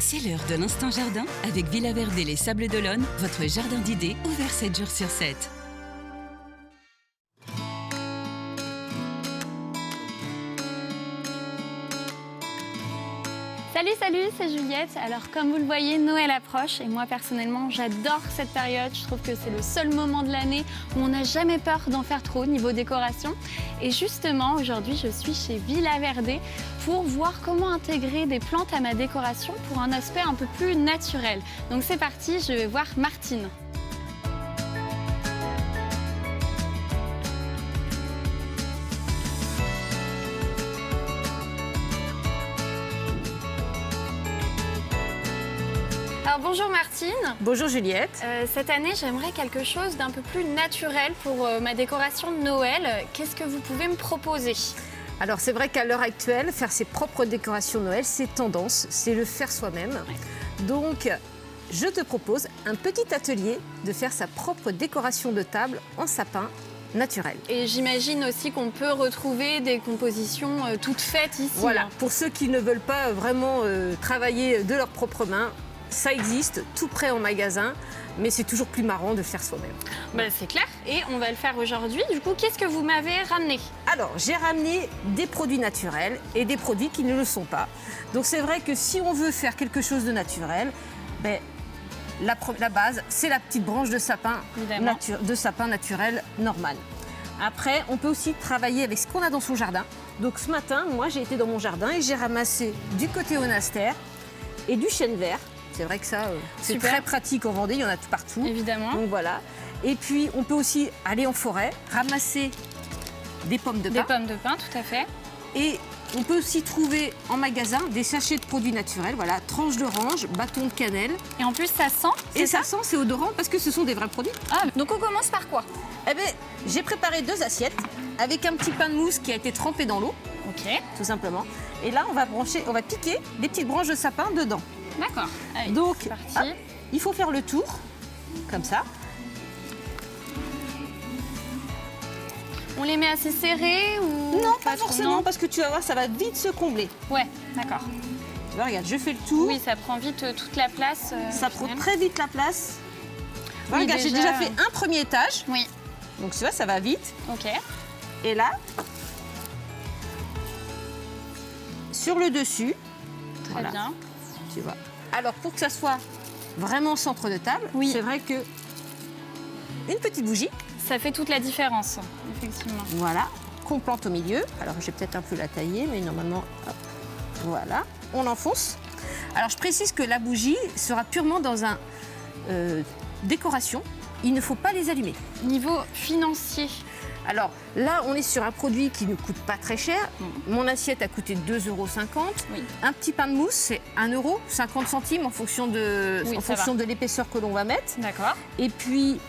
C'est l'heure de l'Instant Jardin avec Villa Verde les Sables d'Olonne, votre jardin d'idées ouvert 7 jours sur 7. Salut, c'est Juliette. Alors comme vous le voyez, Noël approche et moi personnellement j'adore cette période. Je trouve que c'est le seul moment de l'année où on n'a jamais peur d'en faire trop niveau décoration. Et justement aujourd'hui je suis chez Villa Verde pour voir comment intégrer des plantes à ma décoration pour un aspect un peu plus naturel. Donc c'est parti, je vais voir Martine. Alors bonjour Martine. Bonjour Juliette. Cette année, j'aimerais quelque chose d'un peu plus naturel pour ma décoration de Noël. Qu'est-ce que vous pouvez me proposer? Alors c'est vrai qu'à l'heure actuelle, faire ses propres décorations de Noël, c'est tendance, c'est le faire soi-même. Ouais. Donc je te propose un petit atelier de faire sa propre décoration de table en sapin naturel. Et j'imagine aussi qu'on peut retrouver des compositions toutes faites ici. Voilà, pour ceux qui ne veulent pas vraiment travailler de leurs propres mains, ça existe, tout prêt en magasin, mais c'est toujours plus marrant de faire soi-même. Ben, c'est clair, et on va le faire aujourd'hui. Du coup, qu'est-ce que vous m'avez ramené? Alors, j'ai ramené des produits naturels et des produits qui ne le sont pas. Donc c'est vrai que si on veut faire quelque chose de naturel, ben, la base, c'est la petite branche de sapin, naturel normal. Après, on peut aussi travailler avec ce qu'on a dans son jardin. Donc ce matin, moi j'ai été dans mon jardin et j'ai ramassé du cotéonaster et du chêne vert. C'est vrai que ça, c'est très pratique en Vendée, il y en a tout partout. Évidemment. Donc voilà. Et puis, on peut aussi aller en forêt, ramasser des pommes de pin. Des pommes de pin, tout à fait. Et on peut aussi trouver en magasin des sachets de produits naturels. Voilà, tranches d'orange, bâton de cannelle. Et en plus, ça sent. Et ça sent, c'est odorant parce que ce sont des vrais produits. Ah, donc on commence par quoi? Eh bien, j'ai préparé 2 assiettes avec un petit pain de mousse qui a été trempé dans l'eau. Ok. Tout simplement. Et là, on va piquer des petites branches de sapin dedans. D'accord. Donc, hop, il faut faire le tour, comme ça. On les met assez serrés ou Non, pas forcément, parce que tu vas voir, ça va vite se combler. Ouais, d'accord. Tu vois, regarde, je fais le tour. Oui, ça prend vite toute la place. Ça prend très vite la place. Oui, regarde, j'ai déjà fait un premier étage. Oui. Donc, tu vois, ça va vite. Ok. Et là, sur le dessus. Très bien. Tu vois. Alors, pour que ça soit vraiment centre de table, c'est vrai que une petite bougie. Ça fait toute la différence, effectivement. Voilà, qu'on plante au milieu. Alors, je vais peut-être un peu la tailler, mais normalement, hop, voilà. On enfonce. Alors, je précise que la bougie sera purement dans un décoration. Il ne faut pas les allumer. Niveau financier. Alors là, on est sur un produit qui ne coûte pas très cher. Mon assiette a coûté 2,50 €. Oui. Un petit pain de mousse, c'est 1 €, 50 centimes en fonction de l'épaisseur que l'on va mettre. D'accord. Et puis,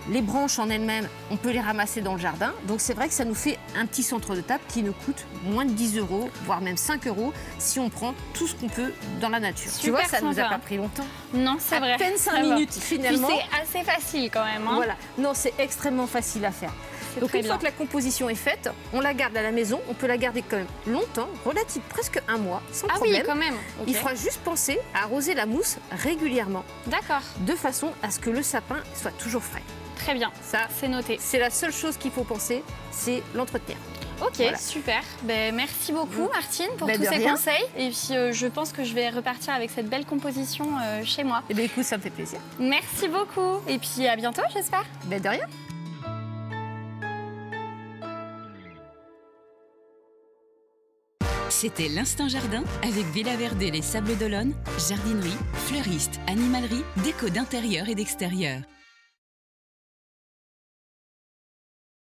les branches en elles-mêmes, on peut les ramasser dans le jardin. Donc c'est vrai que ça nous fait un petit centre de table qui nous coûte moins de 10 €, voire même 5 € si on prend tout ce qu'on peut dans la nature. Super, tu vois, ça ne nous a sympa. pas pris longtemps. Non, c'est vrai. À peine 5 minutes finalement. Puis c'est assez facile quand même. Hein. Voilà. Non, c'est extrêmement facile à faire. Donc une fois que la composition est faite, on la garde à la maison. On peut la garder quand même longtemps, presque 1 mois, sans problème. Ah oui, quand même. Okay. Il faudra juste penser à arroser la mousse régulièrement. D'accord. De façon à ce que le sapin soit toujours frais. Très bien, ça c'est noté. C'est la seule chose qu'il faut penser, c'est l'entretenir. Ok, voilà. Super. Ben, merci beaucoup Martine pour tous ces conseils. Et puis je pense que je vais repartir avec cette belle composition chez moi. Eh bien écoute, ça me fait plaisir. Merci beaucoup. Et puis à bientôt, j'espère. Ben de rien. C'était l'Instant Jardin avec Villa Verde les Sables d'Olonne, jardinerie, fleuriste, animalerie, déco d'intérieur et d'extérieur.